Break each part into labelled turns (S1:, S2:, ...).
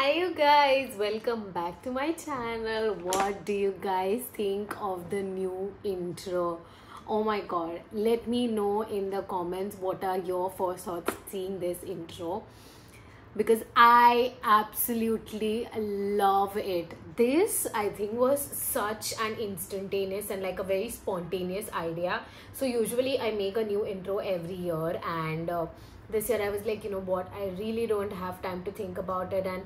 S1: Hi you guys, welcome back to my channel. What do you guys think of the new intro? Oh my god, let me know in the comments what are your first thoughts seeing this intro, because I absolutely love it. This I think was such an instantaneous and like a very spontaneous idea. So usually I make a new intro every year, and this year I was like, you know what, I really don't have time to think about it, and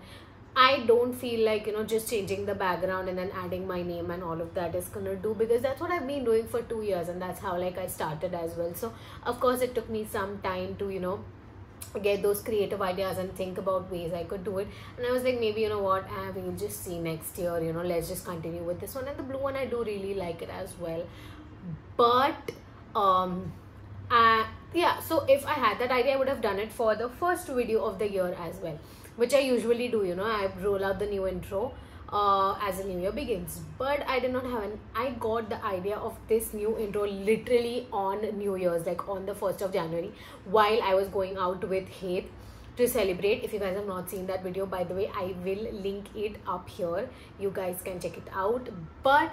S1: I don't feel like, just changing the background and then adding my name and all of that is gonna do, because that's what I've been doing for 2 years, and that's how like I started as well. So of course it took me some time to get those creative ideas and think about ways I could do it. And I was like, maybe what, we'll just see next year, let's just continue with this one. And the blue one, I do really like it as well. But yeah, so if I had that idea, I would have done it for the first video of the year as well, which I usually do. I roll out the new intro as the new year begins. But I did not have I got the idea of this new intro literally on New Year's, like on the 1st of January, while I was going out with Hate to celebrate. If you guys have not seen that video, by the way, I will link it up here, you guys can check it out. But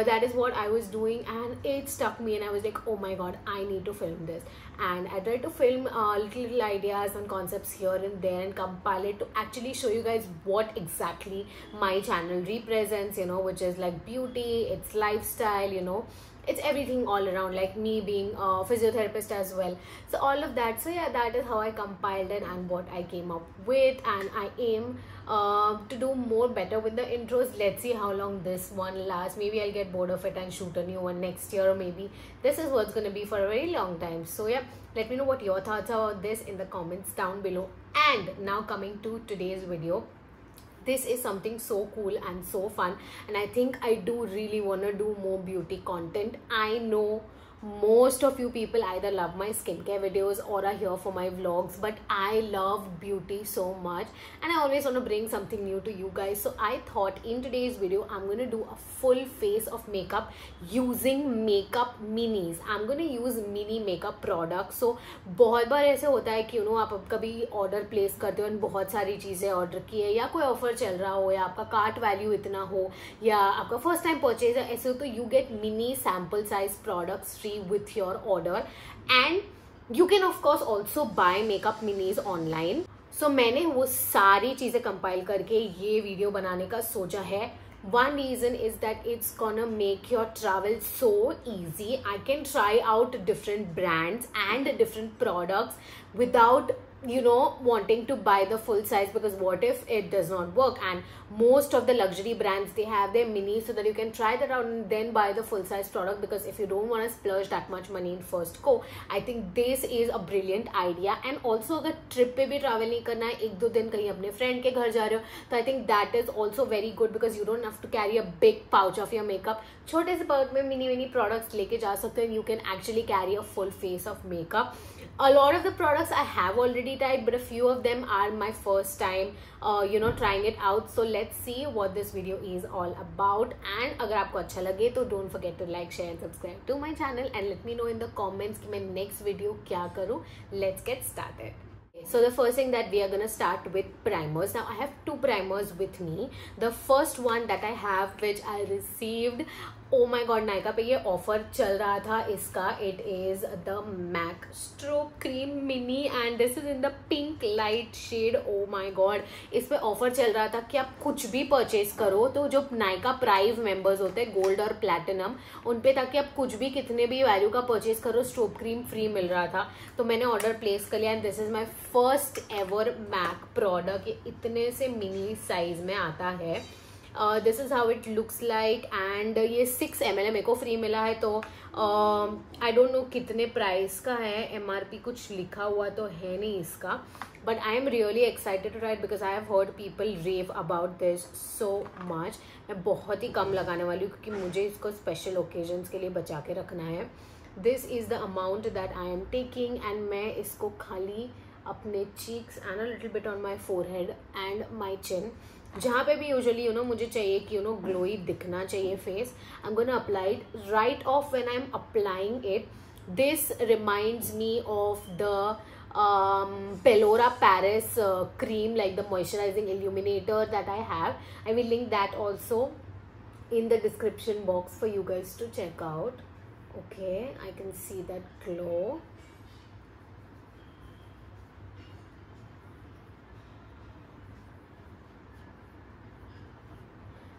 S1: that is what I was doing, and it stuck me, and I was like, oh my god, I need to film this. And I tried to film little ideas and concepts here and there and compile it to actually show you guys what exactly my channel represents, which is like beauty, it's lifestyle, it's everything all around, like me being a physiotherapist as well. So all of that. So yeah, that is how I compiled it and what I came up with. And I aim to do more better with the intros. Let's see how long this one lasts. Maybe I'll get bored of it and shoot a new one next year, or maybe this is what's going to be for a very long time. So yeah, let me know what your thoughts are about this in the comments down below. And now coming to today's video, this is something so cool and so fun, and I think I do really want to do more beauty content. I know most of you people either love my skincare videos or are here for my vlogs, but I love beauty so much, and I always want to bring something new to you guys. So I thought in today's video I'm going to do a full face of makeup using makeup minis. I'm going to use mini makeup products. So बहुत बार ऐसे होता है कि आप कभी order place करते हो, बहुत सारी चीज़ें ऑर्डर की है, या कोई ऑफर चल रहा हो, या आपका कार्ट वैल्यू इतना हो, या आपका फर्स्ट टाइम परचेज है, ऐसे हो तो you get mini sample size products free with your order. And you can of course also buy makeup minis online. So मैंने वो सारी चीज़ें कंपाइल करके ये वीडियो बनाने का सोचा है. One reason is that it's gonna make your travel so easy. I can try out different brands and different products without wanting to buy the full size, because what if it does not work? And most of the luxury brands, they have their minis so that you can try that out and then buy the full size product, because if you don't want to splurge that much money in first go, I think this is a brilliant idea. And also अगर trip पे भी travel नहीं करना है, 1-2 दिन कहीं अपने friend के घर जा रहे हो, तो I think that is also very good, because you don't have to carry a big pouch of your makeup. छोटे से pouch में mini products लेके जा सकते हो, and you can actually carry a full face of makeup. A lot of the products I have already tried, but a few of them are my first time trying it out. So let's see what this video is all about. And अगर आपको अच्छा लगे तो don't forget to like, share and subscribe to my channel, and let me know in the comments कि मैं next video क्या करूँ. Let's get started. So the first thing that we are gonna start with primers. Now I have 2 primers with me. The first one that I have, which I received, oh my god, Nykaa पे ये offer चल रहा था इसका. It is the MAC Stroke Cream Mini, and this is in the pink light shade. Oh my god, इस पे offer चल रहा था कि आप कुछ भी परचेज करो, तो जो नायका प्राइव मेंबर्स होते हैं, गोल्ड और प्लैटिनम, उन पे ताकि आप कुछ भी कितने भी वैल्यू का परचेज करो, स्ट्रोब क्रीम फ्री मिल रहा था. तो मैंने ऑर्डर प्लेस कर लिया, and this is my first ever Mac product. ये इतने से मिनी साइज में आता है. This is how it looks like, and ये 6 ml मेरे को फ्री मिला है. तो आई डोंट नो कितने प्राइस का है, MRP कुछ लिखा हुआ तो है नहीं इसका, but I am really excited to try, because I have heard people rave about this so much. मैं बहुत ही कम लगाने वाली हूँ, क्योंकि मुझे इसको स्पेशल ओकेजन्स के लिए बचा के रखना है. This is the amount that I am taking, and मैं इसको खाली अपने cheeks and a little bit on my forehead and my chin, जहाँ पे भी यूजुअली मुझे चाहिए कि ग्लोई दिखना चाहिए face, I am gonna apply it right of when I am applying it. This reminds me of the Pelora Paris cream, like the moisturizing illuminator that I have. I will link that also in the description box for you guys to check out. Okay, I can see that glow.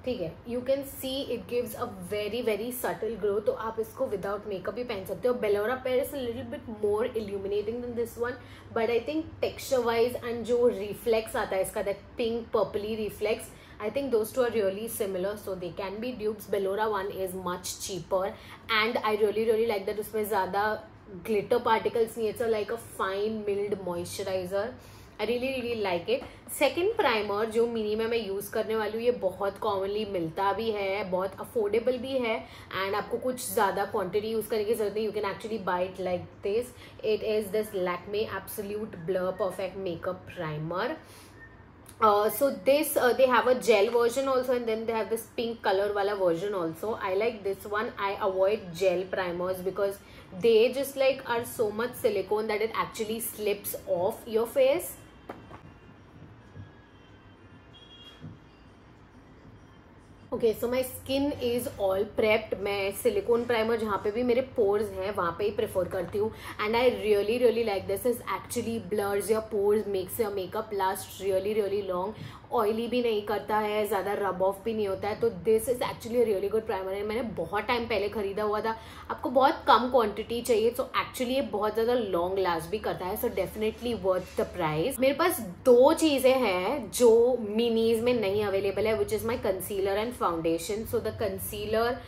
S1: ठीक है, you can see it gives a very very subtle glow. तो आप इसको without makeup भी पहन सकते हो. Belora Paris a little bit more illuminating than this one, but I think texture wise and जो रिफ्लेक्स आता है इसका, that pink purply reflex, I think those two are really similar, so they can be dupes. Bellora one is much cheaper and I really like that उसमें ज़्यादा glitter particles नहीं. It's like a fine milled moisturizer. I really like it. Second primer जो mini में मैं use करने वाली हूँ, ये बहुत कॉमनली मिलता भी है, बहुत अफोर्डेबल भी है एंड आपको कुछ ज़्यादा क्वांटिटी यूज़ करने की जरूरत नहीं. You can actually buy it like this. It is this Lakme absolute blur perfect makeup primer. So this they have a gel version also, and then they have this pink color wala version also. I like this one. I avoid gel primers because they just like are so much silicone that it actually slips off your face. Okay, so my skin is all prepped. मैं silicon primer जहाँ पे भी मेरे pores हैं वहाँ पे ही prefer करती हूँ and I really like this. Is actually blurs your pores, makes your makeup last really long. Oily भी नहीं करता है, ज़्यादा रब ऑफ भी नहीं होता है. तो this is actually really good primer है. मैंने बहुत टाइम पहले खरीदा हुआ था. आपको बहुत कम क्वांटिटी चाहिए, सो एक्चुअली ये बहुत ज़्यादा लॉन्ग लास्ट भी करता है. So definitely worth the price. मेरे पास दो चीज़ें हैं जो मिनीज में नहीं अवेलेबल है, which is my concealer and foundation. So the concealer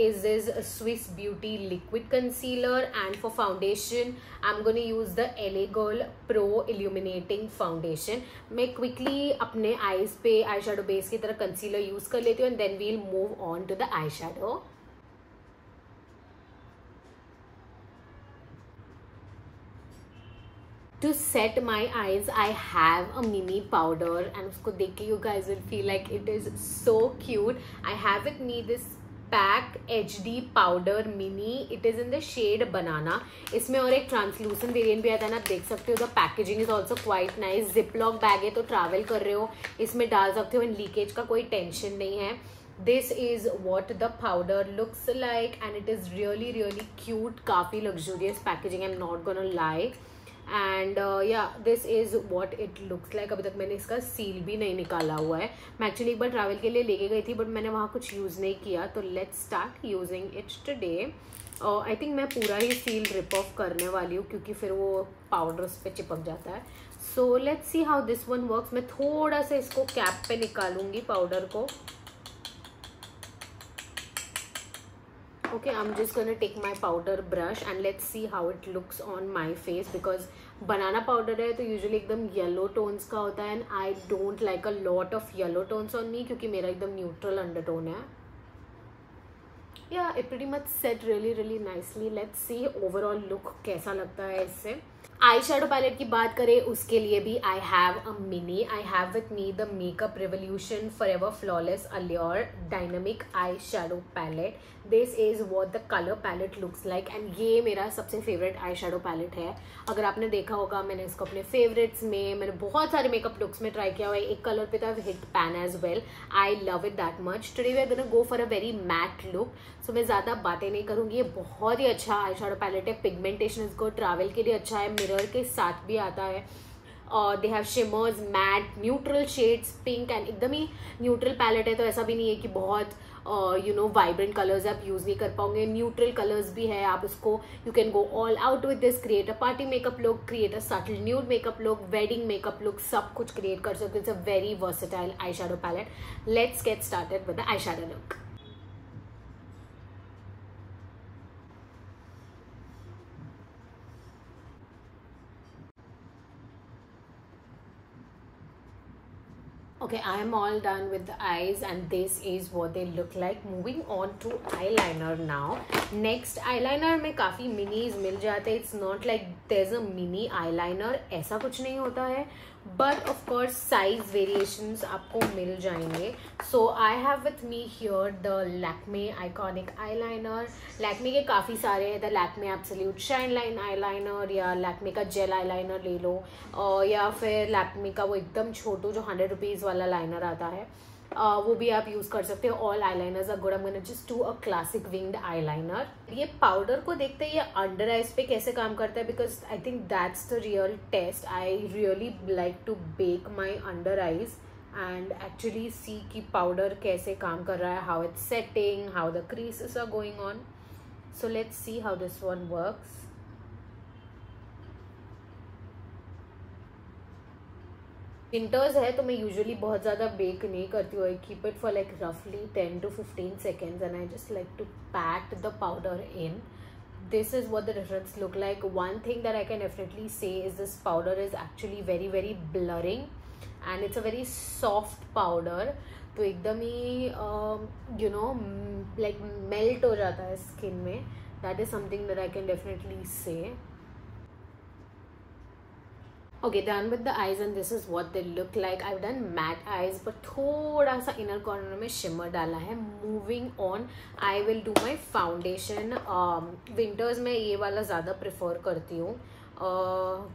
S1: is this Swiss Beauty liquid concealer, and for foundation I'm going to use the LA Girl Pro Illuminating Foundation. मैं quickly अपने eyes पे eyeshadow base की तरह concealer use कर लेती हूँ and then we'll move on to the eyeshadow. To set my eyes, I have a mini powder and उसको देख के you guys will feel like it is so cute. I have with me this pack HD powder mini. It is in the shade banana. इसमें और एक translucent variant भी आता है ना, देख सकते हो. The packaging is also quite nice. Ziplock bag है तो ट्रैवल कर रहे हो इसमें डाल सकते हो एंड लीकेज का कोई टेंशन नहीं है. This is what the powder looks like and it is really cute. काफ़ी luxurious packaging, I'm not gonna lie. And yeah this is what it looks like. अभी तक मैंने इसका सील भी नहीं निकाला हुआ है. मैं एक्चुअली एक बार ट्रैवल के लिए लेके गई थी बट मैंने वहाँ कुछ यूज़ नहीं किया. तो let's start using it today. I think मैं पूरा ही सील रिप ऑफ करने वाली हूँ क्योंकि फिर वो पाउडर उस पर चिपक जाता है. सो let's see how this one works. मैं थोड़ा सा इसको कैप पे निकालूंगी पाउडर को. Okay, I'm just gonna take my powder brush and let's see how it looks on my face because banana powder है तो usually एकदम yellow tones का होता है and I don't like a lot of yellow tones on me क्योंकि मेरा एकदम neutral undertone है. Yeah, it pretty much set really nicely. Let's see overall look कैसा लगता है इससे. आई शेडो पैलेट की बात करें उसके लिए भी I have a mini. I have with me the Makeup Revolution Forever Flawless Allure Dynamic eye shadow palette. This is what the colour palette looks like and ये मेरा सबसे फेवरेट आई शेडो पैलेट है. अगर आपने देखा होगा मैंने इसको अपने फेवरेट्स में, मैंने बहुत सारे मेकअप लुक्स में ट्राई किया हुआ है. एक कलर पे था hit pan as well. I love it that much. Today we are gonna go for a very matte look. So मैं ज़्यादा बातें नहीं करूँगी. ये बहुत ही अच्छा आई शेडो पैलेट है. पिगमेंटेशन इसको ट्रैवल के लिए अच्छा है. मिरर के साथ भी आता है. They have shimmers, matte, neutral shades, pink and एकदम ही न्यूट्रल पैलेट है तो ऐसा भी नहीं है कि बहुत वाइब्रेंट कलर्स आप यूज़ नहीं कर पाओगे. न्यूट्रल कलर्स भी है. आप उसको you can go all out with this. Create a party makeup look, create a subtle nude makeup look, wedding makeup look, सब कुछ क्रिएट कर सकते हो. It's a very versatile eye shadow palette. Let's get started with the eyeshadow look. Okay, I am all done with the eyes and this is what they look like. Moving on to eyeliner now. Next eyeliner में काफ़ी minis मिल जाते हैं. It's not like there's a mini eyeliner. ऐसा कुछ नहीं होता है. But of course size variations आपको मिल जाएंगे. So I have with me here the Lakme iconic eyeliner. Lakme के काफ़ी सारे हैं. The Lakme absolute shine line eyeliner, या लैक्मे का जेल आईलाइनर ले लो, या फिर लैक्मे का वो एकदम छोटू जो 100 रुपीज़ वाला लाइनर आता है, वो भी आप यूज़ कर सकते हो. All eyeliners are good. I am gonna just do a classic winged eyeliner. ये पाउडर को देखते ही ये अंडर आइज पे कैसे काम करता है, because I think that's the real test. I really like to bake my under eyes and actually see कि पाउडर कैसे काम कर रहा है, how it's setting, how the creases are going on. So let's see how this one works. Winters है तो मैं usually बहुत ज़्यादा बेक नहीं करती हूँ. I keep it for like रफली 10 to 15 seconds and I just like to pack the powder in. This is what the difference look like. One thing that I can definitely say is this powder is actually very very blurring and it's a very soft powder. तो एकदम ही you know like melt हो जाता है skin में. That is something that I can definitely say. Okay, done with the eyes and this is what they look like. I've done matte eyes but थोड़ा सा inner corner में shimmer डाला है. Moving on, I will do my foundation. Winters में ये वाला ज़्यादा prefer करती हूँ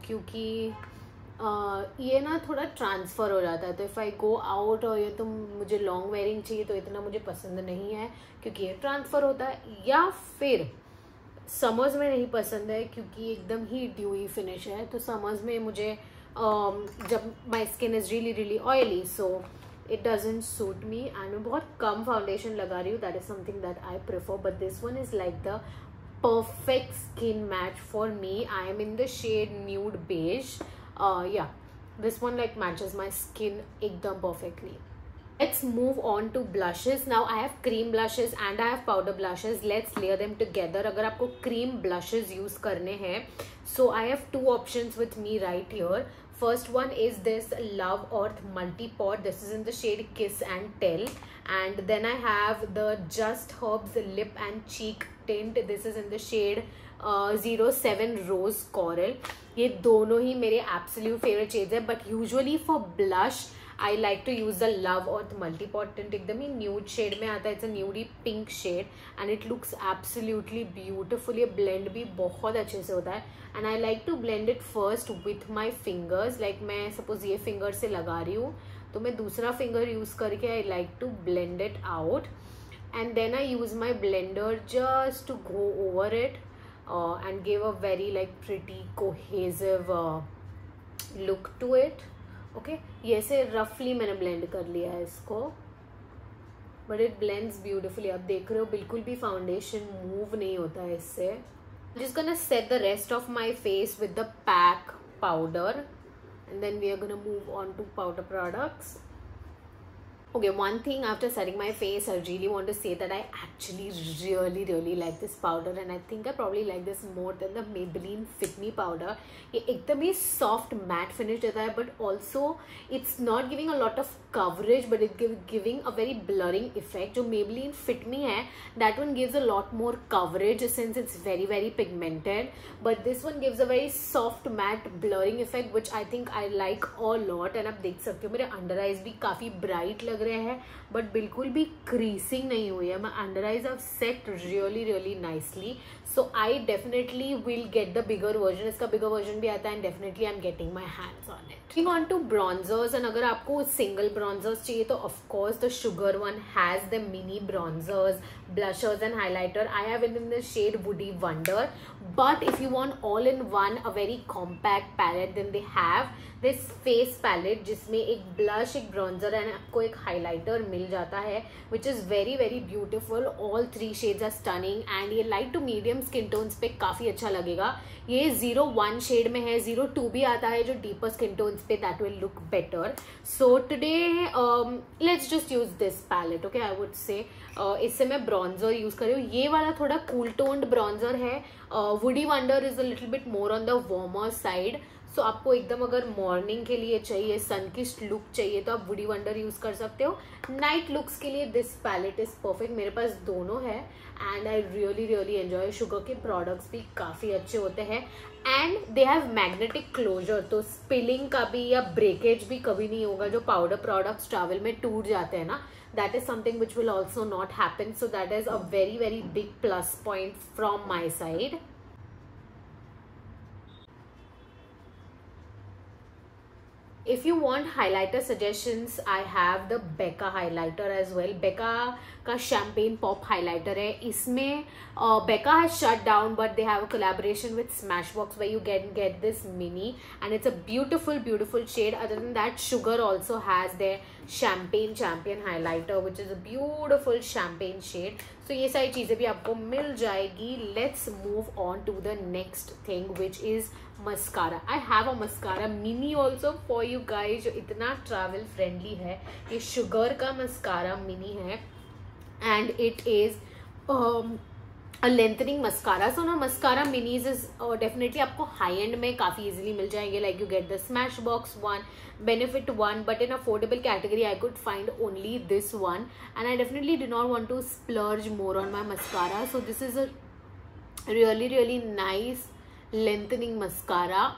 S1: क्योंकि ये ना थोड़ा ट्रांसफ़र हो जाता है. तो इफ़ आई गो आउट और ये तो मुझे लॉन्ग वेयरिंग चाहिए तो इतना मुझे पसंद नहीं है क्योंकि ये ट्रांसफ़र होता है, या फिर समर्स में नहीं पसंद है क्योंकि एकदम ही ड्यूई फिनिश है. तो समर्स में मुझे जब my skin is really really oily so it doesn't suit me and मैं बहुत कम फाउंडेशन लगा रही हूँ. That is something that I prefer. But this one is like the perfect skin match for me. I am in the shade nude beige. Yeah, this one like matches my skin ekdam perfectly. Let's move on to blushes. Now I have cream blushes and I have powder blushes. Let's layer them together. अगर आपको cream blushes use करने हैं, so I have two options with me right here. First one is this Love Earth Multi-Pot. This is in the shade Kiss and Tell. And then I have the Just Herbs Lip and Cheek Tint. This is in the shade 07 Rose Coral. ये दोनों ही मेरे absolute favorite shades है. But usually for blush, I like to use the Love Earth Multi-Pot Tint. एकदम ही nude shade में आता है. It's a nudie pink shade and it looks absolutely beautiful. ये blend भी बहुत अच्छे से होता है. And I like to blend it first with my fingers. Like मैं suppose ये finger से लगा रही हूँ तो मैं दूसरा finger use करके I like to blend it out. And then I use my blender just to go over it and give a very like pretty cohesive look to it. Okay, ये से roughly मैंने blend कर लिया है इसको, but it blends beautifully. आप देख रहे हो बिल्कुल भी foundation move नहीं होता है इससे. I'm just gonna set the rest of my face with the PAC powder and then we are gonna move on to powder products. Okay, one thing after setting my face, I really want to say that I actually really like this powder and I think I probably like this more than the Maybelline Fit Me powder. ये एकदम ही soft matte finish देता है, but also it's not giving a lot of coverage, but it giving a very blurring effect. जो Maybelline Fit Me है, that one gives a lot more coverage since it's very pigmented, but this one gives a very soft matte blurring effect, which I think I like a lot. And आप देख सकते हो मेरे under eyes भी काफ़ी bright लग रहे हैं बट बिल्कुल भी क्रीसिंग नहीं हुई है. माई under eyes have set really nicely. So I definitely will get the bigger version. इसका बिगर वर्जन भी आता है and definitely I am getting my hands on it. Moving on to bronzers, and अगर आपको सिंगल bronzers चाहिए तो of course the Sugar one has the mini bronzers, blushers and highlighter. I have it in the shade Woody Wonder, but if you want all in one a very compact palette, then they have this face palette जिसमें एक blush, एक bronzer and आपको एक highlighter मिल जाता है, which is very beautiful. All three shades are stunning and ये light to medium skin tones पे काफ़ी अच्छा लगेगा. ये 01 शेड में है, 02 भी आता है जो डीपर स्किन टोन्स पे, that will look better. So today let's just use this palette. Okay, I would say इससे मैं ब्रॉन्जर यूज कर रही हूँ. ये वाला थोड़ा कूल टोन्ड ब्रॉन्जर है. Woody Wonder is a little bit more on the warmer side. So आपको एकदम अगर मॉर्निंग के लिए चाहिए, सनकिस्ट लुक चाहिए, तो आप वुडी वंडर यूज़ कर सकते हो. नाइट लुक्स के लिए दिस पैलेट इज़ परफेक्ट. मेरे पास दोनों है and I really really enjoy. Sugar के प्रोडक्ट्स भी काफ़ी अच्छे होते हैं and they have magnetic closure, तो स्पिलिंग का भी या ब्रेकेज भी कभी नहीं होगा. जो पाउडर प्रोडक्ट्स ट्रैवल में टूट जाते हैं ना, that is something which will also not happen. So that is a very very big plus point from my side. If you want highlighter suggestions, I have the Becca highlighter as well. Becca का champagne pop highlighter है. इसमें Becca has shut down, but they have a collaboration with Smashbox where you get this mini, and it's a beautiful shade. Other than that, Sugar also has their champagne champion highlighter, which is a beautiful champagne shade. So ये सारी चीज़ें भी आपको मिल जाएगी. Let's move on to the next thing, which is mascara. I have a mascara mini also for you guys, जो इतना travel friendly है. ये Sugar का mascara mini है and it is a lengthening mascara. So now mascara minis is definitely आपको high end में काफ़ी easily मिल जाएंगे. Like you get the Smashbox one, Benefit one, but in affordable category I could find only this one, and I definitely did not want to splurge more on my mascara. So this is a really nice lengthening mascara.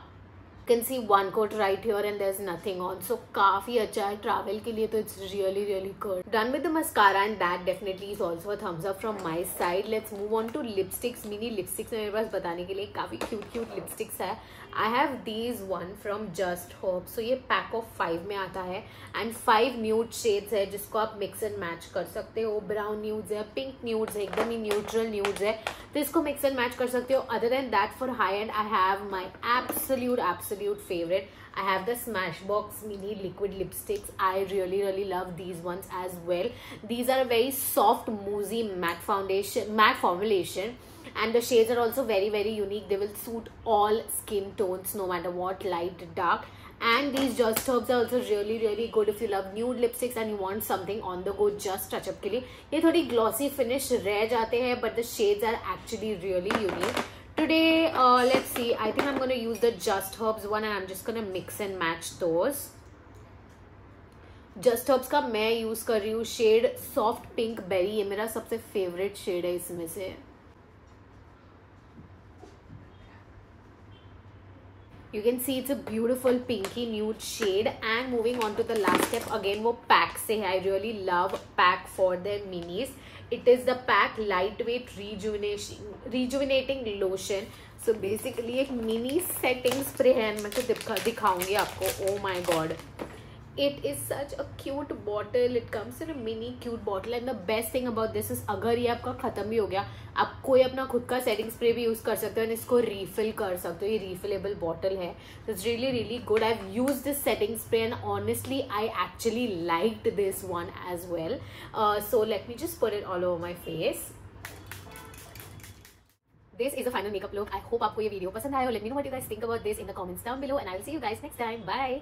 S1: You can see one coat right here and there's nothing on, so काफी अच्छा है travel के लिए. तो it's really good. Done with the mascara, and that definitely is also a thumbs up from my side. Let's move on to lipsticks. mini lipsticks में मेरे पास बताने के लिए काफी cute lipsticks है. I have these one from Just Herbs. So ये pack of 5 में आता है and 5 nude shades है जिसको आप mix and match कर सकते हो. Brown nudes है, pink nudes है, एकदम ही neutral nudes है, तो इसको mix and match कर सकते हो. Other than that, for high end I have my absolute favorite. I have the Smashbox mini liquid lipsticks. I really love these ones as well. These are a very soft moussey matte formulation, and the shades are also very unique. They will suit all skin tones no matter what, light, dark. And these Just Herbs are also really good if you love nude lipsticks and you want something on the go just touch up के लिए. ये थोड़ी glossy finish रह जाते हैं, but the shades are actually really unique. Today, let's see, I think I'm going to use the Just Herbs one and I'm just going to mix and match those. Just Herbs का मैं use कर रही हूँ shade Soft Pink Berry. ये मेरा सबसे favorite shade है इसमें से. You can see it's a beautiful pinky nude shade. And moving on to the last step, again वो pack से है. I really love pack for their minis. It is the pack lightweight rejuvenating lotion. So basically एक mini setting spray है. मैं तो दिखाऊंगी आपको. Oh my god, it is such a cute bottle. It comes in a mini cute bottle, and the best thing about this is अगर ये आपका ख़त्म भी हो गया, आप कोई अपना खुद का सेटिंग स्प्रे भी यूज़ कर सकते हो और इसको रीफिल कर सकते हो. ये रीफिलेबल बॉटल है. So it's really good. I've used this setting spray and honestly I actually liked this one as well. So let me just put it all over my face. This is the final makeup look. I hope आपको ये video पसंद आया. Let me know what you guys think about this in the comments down below, and I will see you guys next time. Bye.